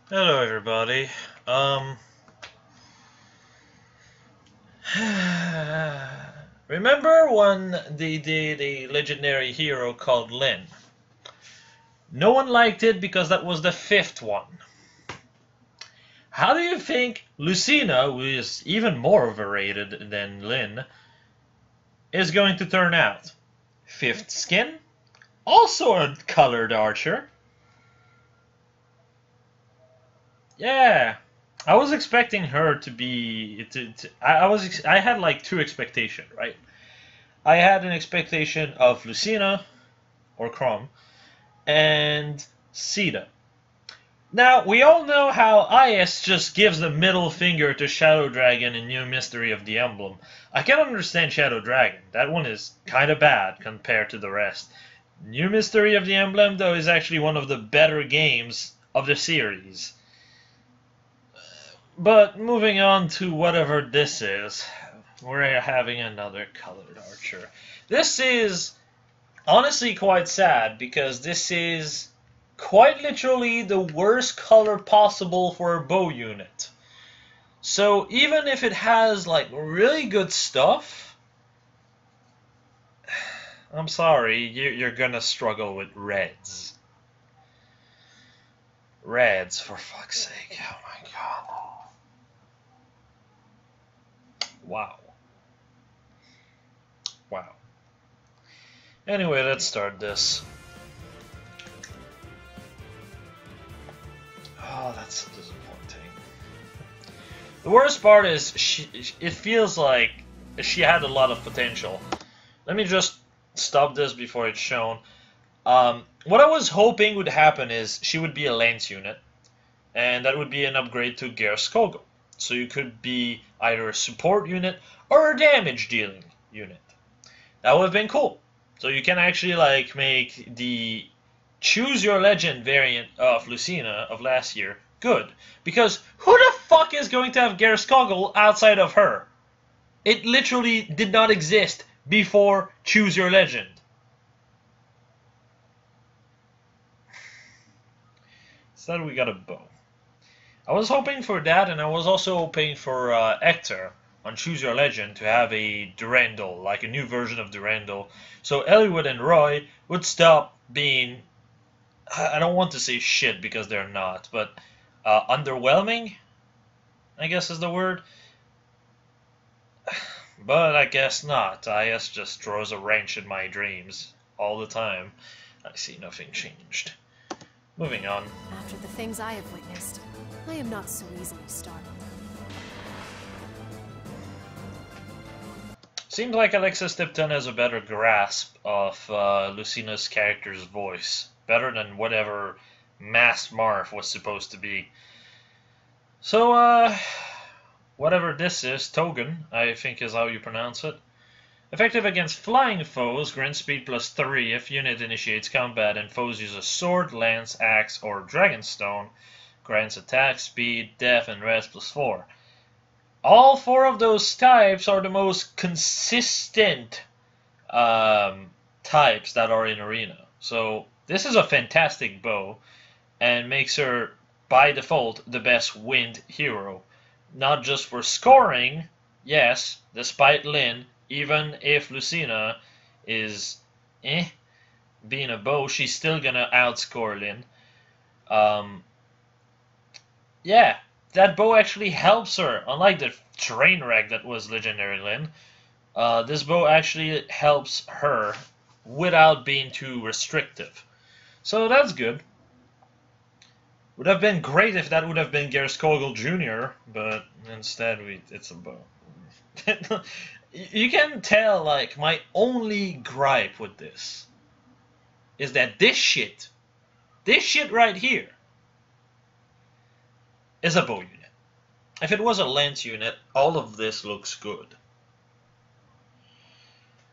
Hello, everybody. Remember when the legendary hero called Lyn? No one liked it because that was the fifth one. How do you think Lucina, who is even more overrated than Lyn, is going to turn out? Fifth skin? Also a colored archer. Yeah, I was expecting her to be. I had like two expectations, right? I had an expectation of Lucina or Crom and Sita. Now we all know how IS just gives the middle finger to Shadow Dragon in New Mystery of the Emblem. I can understand Shadow Dragon. That one is kind of bad compared to the rest. New Mystery of the Emblem, though, is actually one of the better games of the series. But moving on to whatever this is, we're having another colored archer. This is honestly quite sad because this is quite literally the worst color possible for a bow unit. So even if it has like really good stuff, I'm sorry, you're gonna struggle with reds. Reds, for fuck's sake. Oh my god. Wow. Wow. Anyway, let's start this. Oh, that's disappointing. The worst part is it feels like she had a lot of potential. Let me just stop this before it's shown. What I was hoping would happen is she would be a lance unit, and that would be an upgrade to Ger's Kogel. So you could be either a support unit or a damage dealing unit. That would have been cool. So you can actually like make the choose your legend variant of Lucina of last year good. Because who the fuck is going to have Ger's Kogel outside of her? It literally did not exist before choose your legend. Instead we got a bow. I was hoping for that, and I was also hoping for Hector on Choose Your Legend to have a Durandal, like a new version of Durandal. So Eliwood and Roy would stop being, I don't want to say shit because they're not, but underwhelming, I guess is the word. But I guess not. IS just throws a wrench in my dreams all the time. I see nothing changed. Moving on. After the things I have witnessed, I am not so easily startled. Seems like Alexis Tipton has a better grasp of Lucina's character's voice. Better than whatever Masked Marth was supposed to be. So, whatever this is, Togen, I think is how you pronounce it. Effective against flying foes, grants speed +3 if unit initiates combat and foes use a sword, lance, axe, or dragonstone. Grants attack, speed, def, and res +4. All four of those types are the most consistent types that are in Arena. So this is a fantastic bow and makes her, by default, the best wind hero. Not just for scoring, yes, despite Lyn, even if Lucina is being a bow, she's still gonna outscore Lyn. Yeah, that bow actually helps her. Unlike the train wreck that was Legendary Lyn, this bow actually helps her without being too restrictive. So that's good. Would have been great if that would have been Ger's Kogel Jr., but instead it's a bow. You can tell, like, my only gripe with this is that this shit right here, is a bow unit. If it was a lance unit, all of this looks good.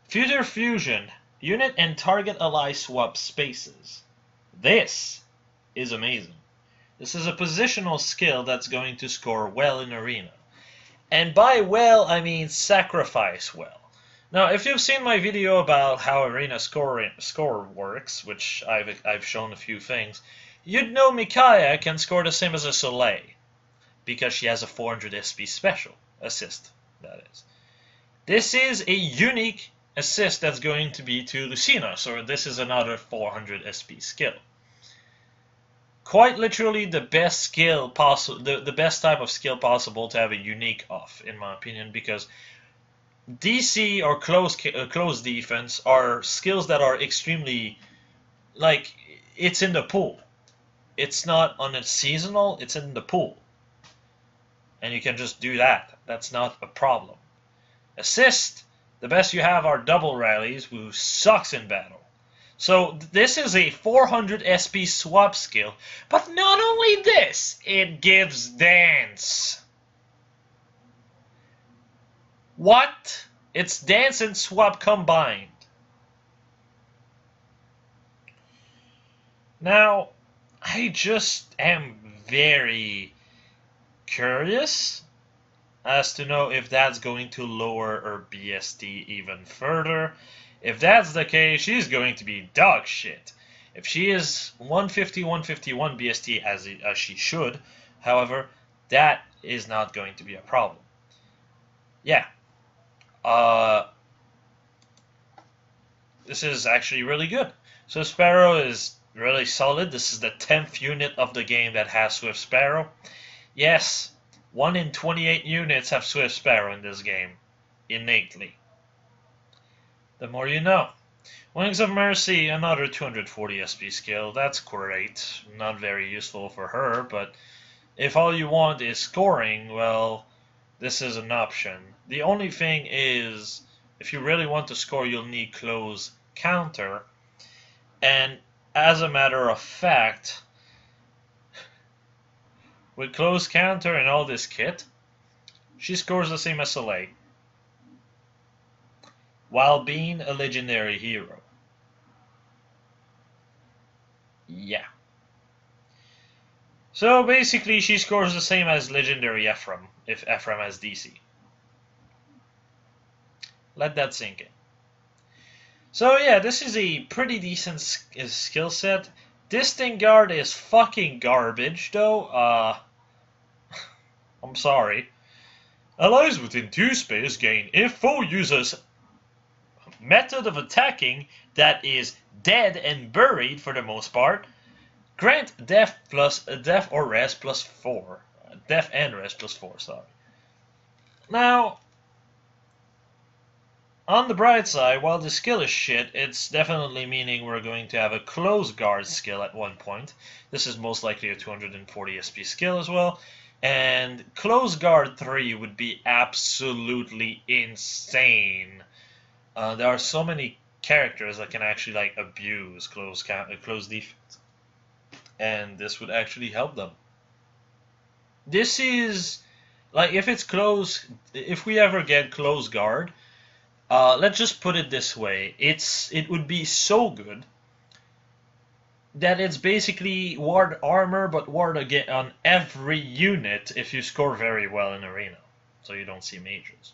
Future Fusion, unit and target ally swap spaces. This is amazing. This is a positional skill that's going to score well in Arena. And by well, I mean sacrifice well. Now, if you've seen my video about how Arena score works, which I've shown a few things, you'd know Micaiah can score the same as a Soleil, because she has a 400 SP special assist, that is. This is a unique assist that's going to be to Lucina, so this is another 400 SP skill. Quite literally the best skill possible, the best type of skill possible to have a unique off, in my opinion, because DC or close defense are skills that are extremely, like, it's in the pool. It's not on a seasonal, it's in the pool. And you can just do that. That's not a problem. Assist, the best you have are double rallies, who sucks in battle. So this is a 400 SP swap skill, but not only this, it gives dance. What? It's dance and swap combined. Now, I just am very curious as to know if that's going to lower her BST even further. If that's the case, she's going to be dog shit. If she is 150, 151 BST as she should, however, that is not going to be a problem. Yeah. This is actually really good. So Sparrow is really solid. This is the 10th unit of the game that has Swift Sparrow. Yes, 1 in 28 units have Swift Sparrow in this game, innately. The more you know. Wings of Mercy, another 240 SP skill. That's great. Not very useful for her, but if all you want is scoring, well, this is an option. The only thing is, if you really want to score, you'll need close counter. And as a matter of fact, with close counter and all this kit, she scores the same as Soleil, while being a legendary hero. Yeah. So basically she scores the same as legendary Ephraim, if Ephraim has DC. Let that sink in. So yeah, this is a pretty decent skill set. Distant Guard is fucking garbage though. I'm sorry. Allies within 2 space gain if foe uses method of attacking that is dead and buried for the most part. Grant death or rest plus 4. Death and rest plus 4, sorry. Now, on the bright side, while the skill is shit, it's definitely meaning we're going to have a close guard skill at one point. This is most likely a 240 SP skill as well. And close guard 3 would be absolutely insane. There are so many characters that can actually like abuse close defense, and this would actually help them. This is like if it's close. If we ever get close guard, let's just put it this way: it would be so good that it's basically ward armor, but ward again on every unit if you score very well in arena, so you don't see majors.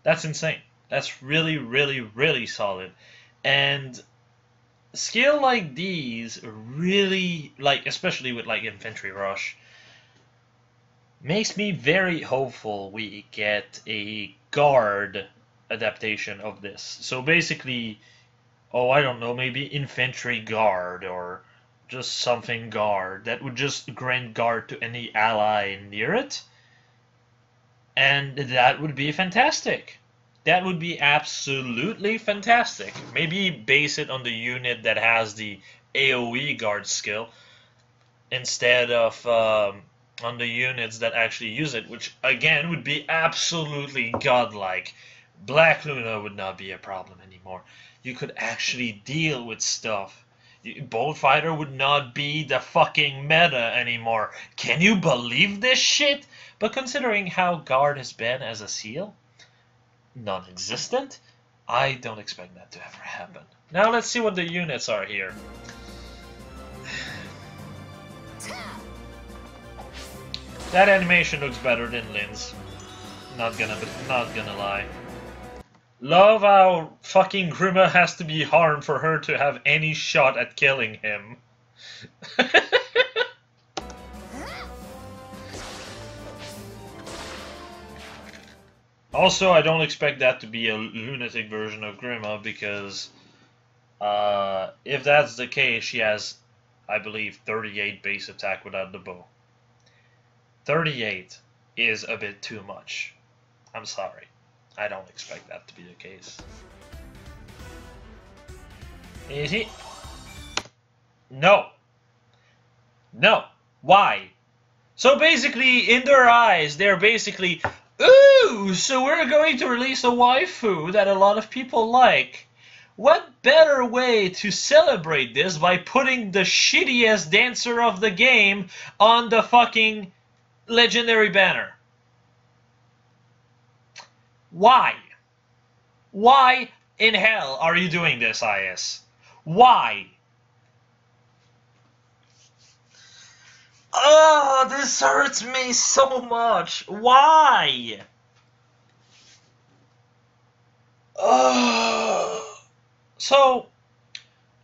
That's insane. That's really, really, really solid. And skill like these really, like, especially with like infantry rush, makes me very hopeful we get a guard adaptation of this. So basically, oh, I don't know, maybe infantry guard or just something guard that would just grant guard to any ally near it. And that would be fantastic. That would be absolutely fantastic. Maybe base it on the unit that has the AoE guard skill instead of on the units that actually use it, which again would be absolutely godlike. Black Luna would not be a problem anymore. You could actually deal with stuff. Bullfighter would not be the fucking meta anymore. Can you believe this shit? But considering how guard has been as a seal, non-existent, I don't expect that to ever happen. Now let's see what the units are here. That animation looks better than Lynn's. Not gonna lie. Love how fucking Grima has to be harmed for her to have any shot at killing him. Also, I don't expect that to be a lunatic version of Grima, because if that's the case, she has, I believe, 38 base attack without the bow. 38 is a bit too much. I'm sorry. I don't expect that to be the case. Is he? No. No. Why? So basically, in their eyes, they're basically, ooh, so we're going to release a waifu that a lot of people like. What better way to celebrate this by putting the shittiest dancer of the game on the fucking legendary banner? Why? Why in hell are you doing this, IS? Why? Oh, this hurts me so much. Why? So,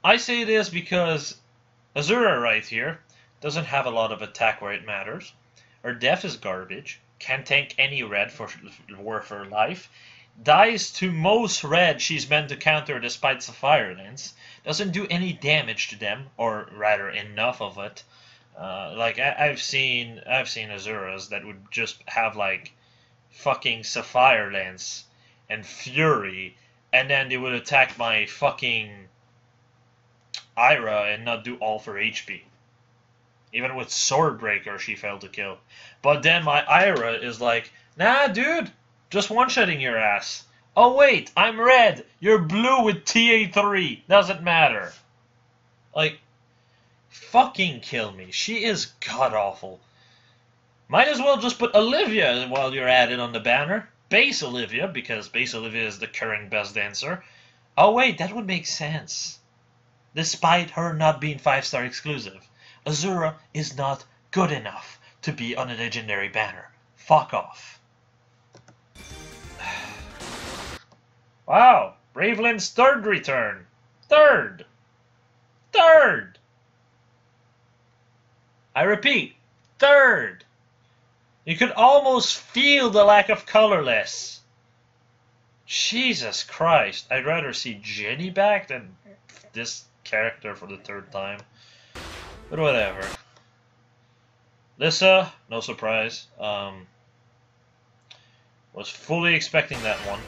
I say this because Azura right here doesn't have a lot of attack where it matters. Her def is garbage. Can't tank any red for worth her life. Dies to most red she's meant to counter despite Sapphire Lens. Doesn't do any damage to them, or rather enough of it. Like I've seen Azuras that would just have like fucking Sapphire Lens and Fury, and then they would attack my fucking Ira and not do all for HP. Even with Swordbreaker, she failed to kill. But then my Ira is like, nah, dude, just one-shotting your ass. Oh wait, I'm red. You're blue with TA3. Doesn't matter. Like, fucking kill me. She is god-awful. Might as well just put Olivia while you're at it on the banner. Base Olivia, because Base Olivia is the current best dancer. Oh wait, that would make sense. Despite her not being 5-star exclusive, Azura is not good enough to be on a legendary banner. Fuck off. Wow, Braveland's third return. Third. I repeat, third. You could almost feel the lack of colorless. Jesus Christ, I'd rather see Jenny back than this character for the third time. But whatever. Lissa, no surprise. Was fully expecting that one.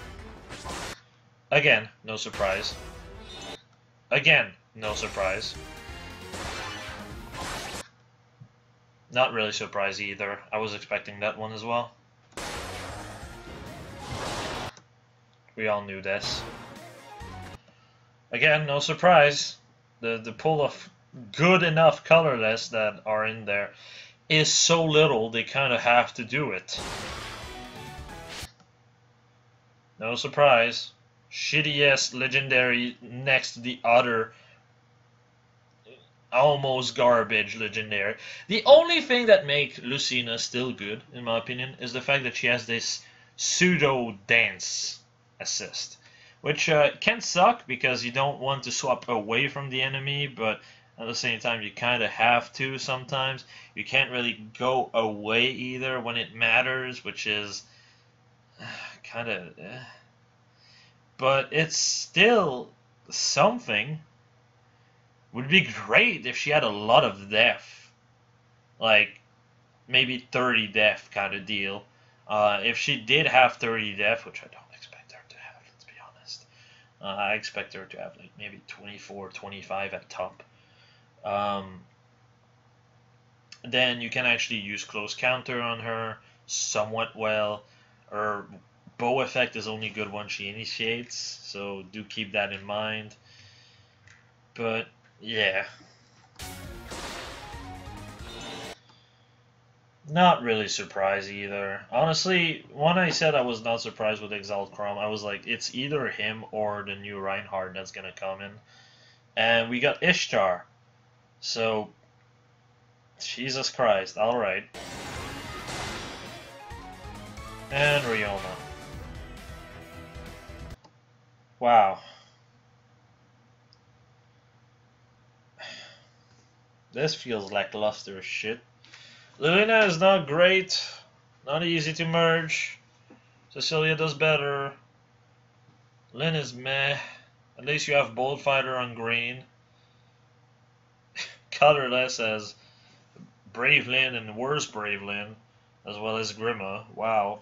Again, no surprise. Again, no surprise. Not really surprised either. I was expecting that one as well. We all knew this. Again, no surprise. The pool of good enough colorless that are in there is so little they kind of have to do it. No surprise. Shittiest legendary next to the other almost garbage legendary. The only thing that makes Lucina still good, in my opinion, is the fact that she has this pseudo dance assist, which can suck because you don't want to swap away from the enemy, but at the same time you kind of have to sometimes. You can't really go away either when it matters, which is kind of but it's still something. Would be great if she had a lot of def, like maybe 30 def kind of deal. If she did have 30 def, which I don't expect her to have, let's be honest. I expect her to have like maybe 24, 25 at top. Then you can actually use close counter on her somewhat well. Her bow effect is only good when she initiates, so do keep that in mind. But yeah. Not really surprised either. Honestly, when I said I was not surprised with Exalt Chrome, I was like, it's either him or the new Reinhardt that's gonna come in. And we got Ishtar. So, Jesus Christ, alright. And Ryoma. Wow. This feels lackluster as shit. Lucina is not great. Not easy to merge. Cecilia does better. Lyn is meh. At least you have Bold Fighter on green. Colorless has Brave Lyn and Worse Brave Lyn, as well as Grima. Wow.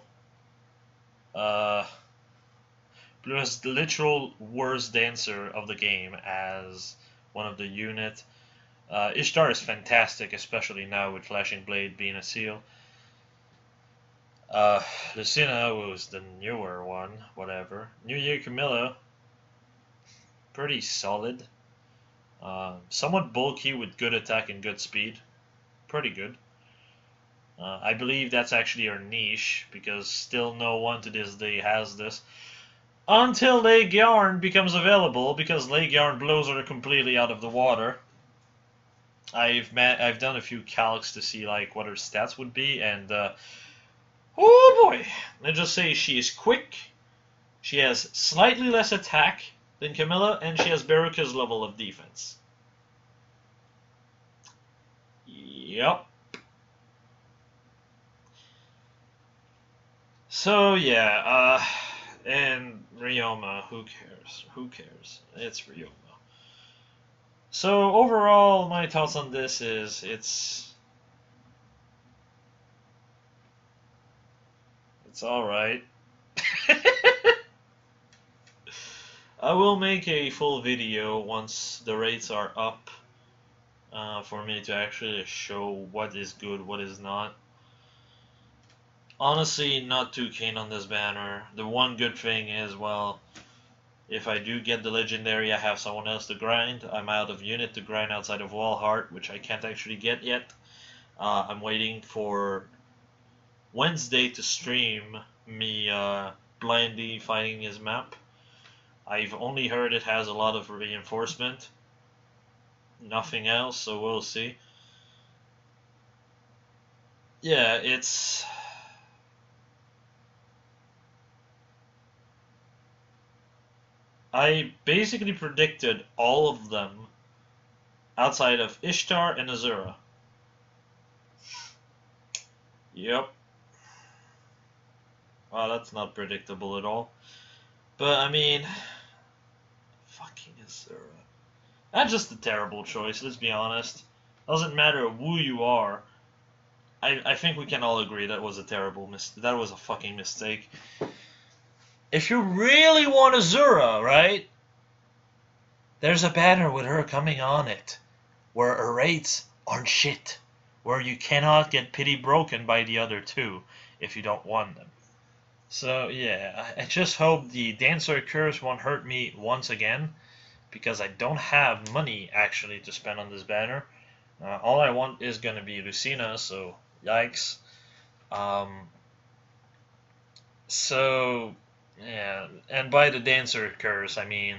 Blue has the literal worst dancer of the game as one of the unit. Ishtar is fantastic, especially now with Flashing Blade being a seal. Lucina was the newer one, whatever. New Year Camilla, pretty solid. Somewhat bulky with good attack and good speed. Pretty good. I believe that's actually her niche, because still no one to this day has this. Until Leg Yarn becomes available, because Leg Yarn blows her completely out of the water. I've done a few calcs to see like what her stats would be, and oh boy! Let's just say she is quick, she has slightly less attack than Camilla, and she has Baruka's level of defense. Yep. So yeah, and Ryoma, who cares? Who cares? It's Ryoma. So overall, my thoughts on this is it's alright. I will make a full video once the rates are up for me to actually show what is good, what is not. Honestly, not too keen on this banner. The one good thing is, well, if I do get the legendary, I have someone else to grind. I'm out of unit to grind outside of Wallheart, which I can't actually get yet. I'm waiting for Wednesday to stream me blindly fighting his map. I've only heard it has a lot of reinforcement. Nothing else, so we'll see. Yeah, it's... I basically predicted all of them outside of Ishtar and Azura. Yep. Wow, that's not predictable at all. But, I mean... Fucking Azura. That's just a terrible choice, let's be honest. Doesn't matter who you are. I think we can all agree that was a terrible that was a fucking mistake. If you really want Azura, right? There's a banner with her coming on it, where her rates aren't shit, where you cannot get pity broken by the other two if you don't want them. So yeah, I just hope the Dancer Curse won't hurt me once again, because I don't have money actually to spend on this banner. All I want is gonna be Lucina, so yikes. So yeah, and by the Dancer Curse, I mean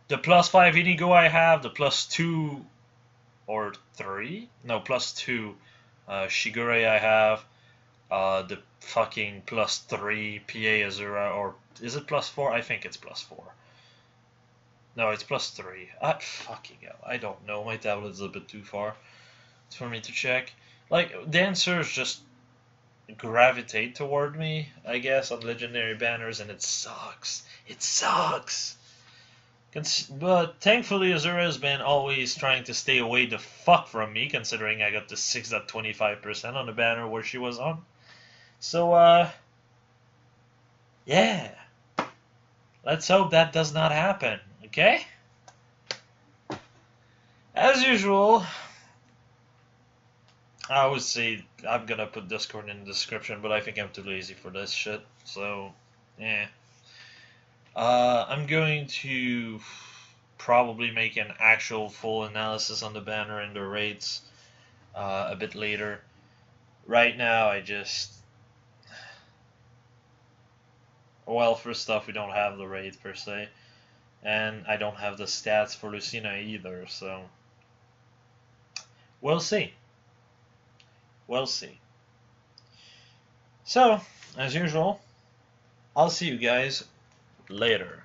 the +5 Inigo I have, the +2 or 3? No, +2 Shigure I have, the fucking +3 PA Azura, or is it +4? I think it's +4. No, it's +3. Fucking hell, I don't know. My tablet's a bit too far for me to check. Like, dancers just gravitate toward me, I guess, on legendary banners, and it sucks. It sucks. But thankfully, Azura has been always trying to stay away the fuck from me, considering I got the 6.25% on the banner where she was on. So, yeah. Let's hope that does not happen, okay? As usual, I would say I'm gonna put Discord in the description, but I think I'm too lazy for this shit, so, yeah. I'm going to probably make an actual full analysis on the banner and the rates a bit later. Right now, I just... Well, first off, we don't have the rates per se, and I don't have the stats for Lucina either, so... We'll see. We'll see. So, as usual, I'll see you guys later.